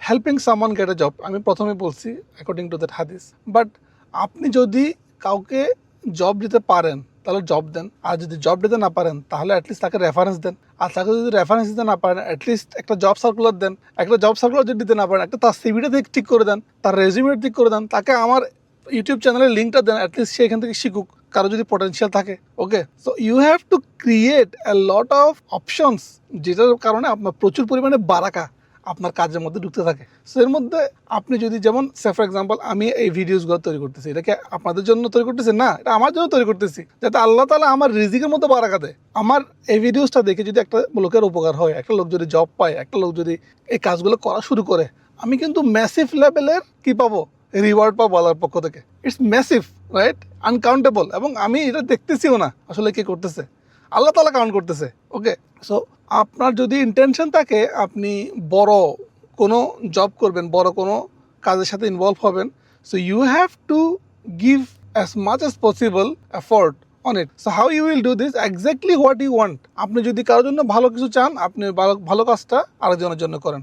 Helping someone gate এ job, আমি প্রথমে বলছি অ্যাকর্ডিং টু দ্যাট হাদিস। বাট আপনি যদি কাউকে জব দিতে পারেন তাহলে জব দেন, আর যদি জব দিতে না পারেন তাহলে অ্যাটলিস্ট তাকে রেফারেন্স দেন। আর তাকে যদি রেফারেন্স দিতে না পারেন অ্যাটলিস্ট একটা জব সার্কুলার দেন। একটা জব সার্কুলার যদি দিতে না পারেন একটা তার সিভিটা ঠিক করে দেন, তার রেজিউমেটা ঠিক করে দেন, তাকে আমার ইউটিউব চ্যানেলের লিঙ্কটা দেন, অ্যাটলিস্ট সে এখান থেকে শিখুক, কারো যদি পোটেনশিয়াল থাকে। Okay, so you have to create a lot of options, যেটার কারণে আপনার প্রচুর পরিমাণে বারাকা আপনার কাজের মধ্যে ঢুকতে থাকে। সো এর মধ্যে আপনি যদি যেমন সে ফর এক্সাম্পল আমি এই ভিডিওসগুলো তৈরি করতেছি, এটাকে আপনাদের জন্য তৈরি করতেছি না, এটা আমার জন্য তৈরি করতেছি, যাতে আল্লাহ তাআলা আমার রিজিকের মধ্যে বারাকা দেয়। আমার এই ভিডিওসটা দেখে যদি একটা লোকের উপকার হয়, একটা লোক যদি জব পায়, একটা লোক যদি এই কাজগুলো করা শুরু করে, আমি কিন্তু ম্যাসিভ লেভেলের কি পাবো, রিওয়ার্ড পাবো আল্লাহর পক্ষ থেকে। It's massive, right, uncountable. এবং আমি এটা দেখতেছিও না আসলে কে করতেছে, আল্লাহ তাআলা কাউন্ট করতেছে। ওকে, সো আপনার যদি ইন্টেনশন থাকে আপনি বড় কোনো জব করবেন, বড় কোনো কাজের সাথে ইনভলভ হবেন, so you have to give as much as possible effort on it. So how you will do this, exactly what you want. আপনি যদি কারোর জন্য ভালো কিছু চান, আপনি ভালো কাজটা আরেকজনের জন্য করেন।